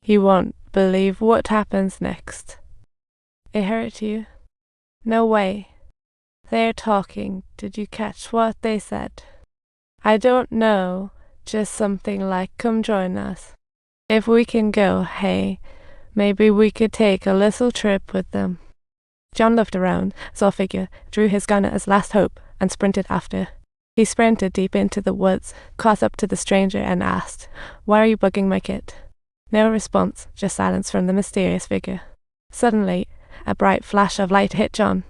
You won't believe what happens next. It hurt you? No way. They're talking. Did you catch what they said? I don't know. Just something like, come join us. If we can go, hey, maybe we could take a little trip with them. John looked around, saw a figure, drew his gun as last hope, and sprinted after. He sprinted deep into the woods, caught up to the stranger and asked, "Why are you bugging my kid?" No response, just silence from the mysterious figure. Suddenly, a bright flash of light hit John.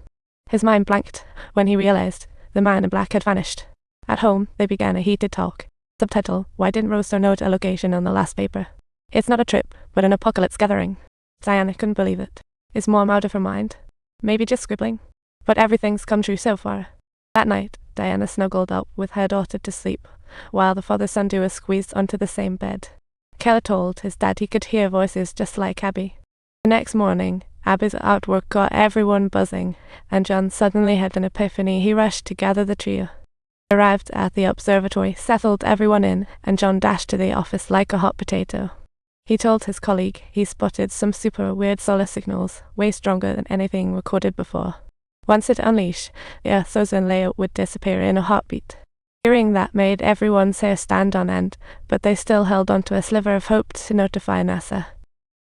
His mind blanked when he realized the man in black had vanished. At home, they began a heated talk. Subtitle, "Why didn't Roaster note a location on the last paper? It's not a trip, but an apocalypse gathering." Diana couldn't believe it. Is Mom out of her mind? Maybe just scribbling? But everything's come true so far. That night, Diana snuggled up with her daughter to sleep, while the father-son duo squeezed onto the same bed. Keller told his dad he could hear voices just like Abby. The next morning, Abby's artwork got everyone buzzing, and John suddenly had an epiphany. He rushed to gather the trio. Arrived at the observatory, settled everyone in, and John dashed to the office like a hot potato. He told his colleague he spotted some super weird solar signals, way stronger than anything recorded before. Once it unleashed, the Earth's ozone layer would disappear in a heartbeat. Hearing that made everyone's hair stand on end, but they still held onto a sliver of hope to notify NASA.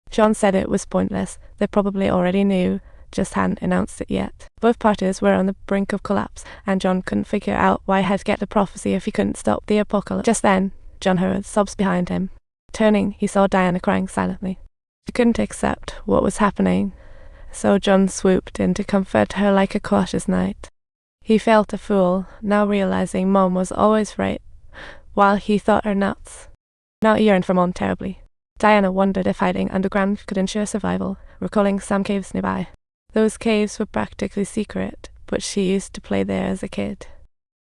John said it was pointless. They probably already knew, just hadn't announced it yet. Both parties were on the brink of collapse, and John couldn't figure out why he'd get the prophecy if he couldn't stop the apocalypse. Just then, John heard sobs behind him. Turning, he saw Diana crying silently. She couldn't accept what was happening, so John swooped in to comfort her like a cautious knight. He felt a fool, now realizing Mom was always right, while he thought her nuts. Now he yearned for Mom terribly. Diana wondered if hiding underground could ensure survival, recalling some caves nearby. Those caves were practically secret, but she used to play there as a kid.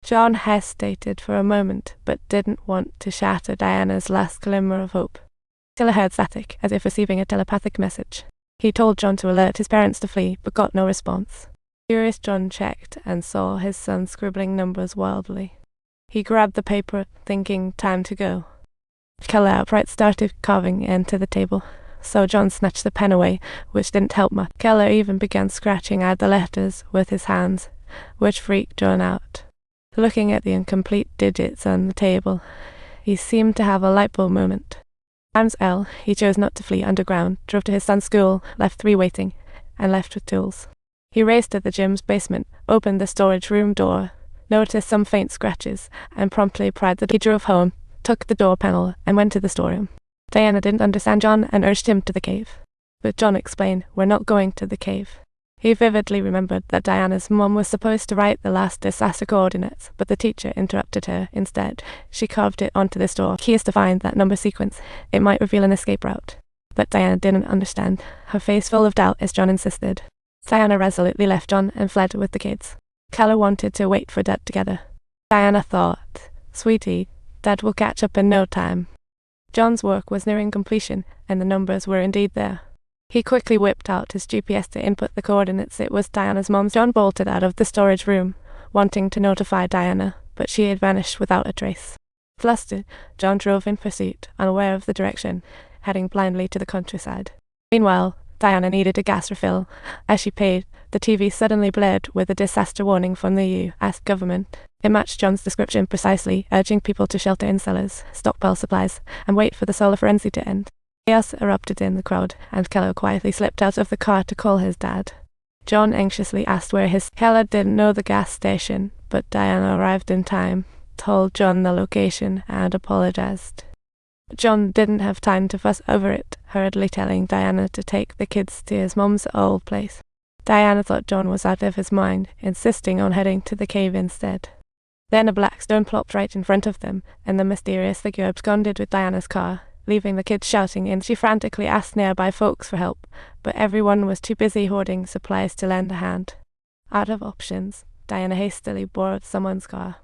John hesitated for a moment, but didn't want to shatter Diana's last glimmer of hope. Keller heard static, as if receiving a telepathic message. He told John to alert his parents to flee, but got no response. Curious, John checked and saw his son scribbling numbers wildly. He grabbed the paper, thinking time to go. Keller outright started carving into the table, so John snatched the pen away, which didn't help much. Keller even began scratching out the letters with his hands, which freaked John out. Looking at the incomplete digits on the table, he seemed to have a light bulb moment. Times L, he chose not to flee underground, drove to his son's school, left 3 waiting, and left with tools. He raced to the gym's basement, opened the storage room door, noticed some faint scratches, and promptly pried the door. He drove home, took the door panel, and went to the storeroom. Diana didn't understand John and urged him to the cave. But John explained, "We're not going to the cave." He vividly remembered that Diana's mom was supposed to write the last disaster coordinates, but the teacher interrupted her instead. She carved it onto this door. Key is to find that number sequence. It might reveal an escape route. But Diana didn't understand, her face full of doubt as John insisted. Diana resolutely left John and fled with the kids. Keller wanted to wait for Dad together. Diana thought, "Sweetie, Dad will catch up in no time." John's work was nearing completion, and the numbers were indeed there. He quickly whipped out his GPS to input the coordinates. It was Diana's mom's. John bolted out of the storage room, wanting to notify Diana, but she had vanished without a trace. Flustered, John drove in pursuit, unaware of the direction, heading blindly to the countryside. Meanwhile, Diana needed a gas refill. As she paid, the TV suddenly blared with a disaster warning from the U.S. government. It matched John's description precisely, urging people to shelter in cellars, stockpile supplies, and wait for the solar frenzy to end. Chaos erupted in the crowd, and Keller quietly slipped out of the car to call his dad. John anxiously asked where his... Keller didn't know the gas station, but Diana arrived in time, told John the location, and apologized. John didn't have time to fuss over it, hurriedly telling Diana to take the kids to his mom's old place. Diana thought John was out of his mind, insisting on heading to the cave instead. Then a black stone plopped right in front of them, and the mysterious figure absconded with Diana's car, leaving the kids shouting, and she frantically asked nearby folks for help, but everyone was too busy hoarding supplies to lend a hand. Out of options, Diana hastily borrowed someone's car.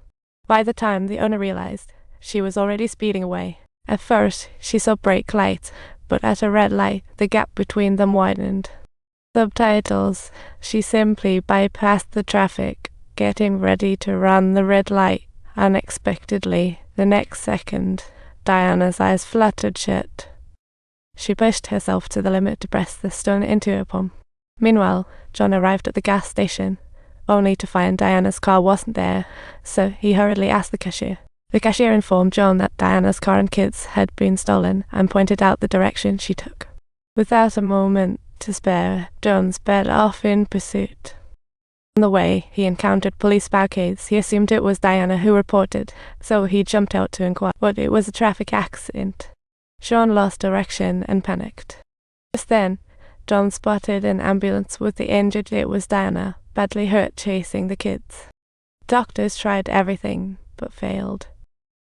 By the time the owner realized, she was already speeding away. At first, she saw brake lights, but at a red light, the gap between them widened. Subtitles, she simply bypassed the traffic, getting ready to run the red light. Unexpectedly, the next second, Diana's eyes fluttered shut. She pushed herself to the limit to press the stone into a palm. Meanwhile, John arrived at the gas station, only to find Diana's car wasn't there, so he hurriedly asked the cashier. The cashier informed John that Diana's car and kids had been stolen and pointed out the direction she took. Without a moment to spare, John sped off in pursuit. On the way, he encountered police barricades. He assumed it was Diana who reported, so he jumped out to inquire, but it was a traffic accident. Sean lost direction and panicked. Just then, John spotted an ambulance with the injured. It was Diana, badly hurt, chasing the kids. Doctors tried everything, but failed.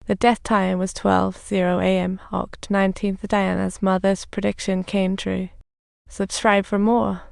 The death time was 12:00 a.m. August 19th. Diana's mother's prediction came true. Subscribe for more.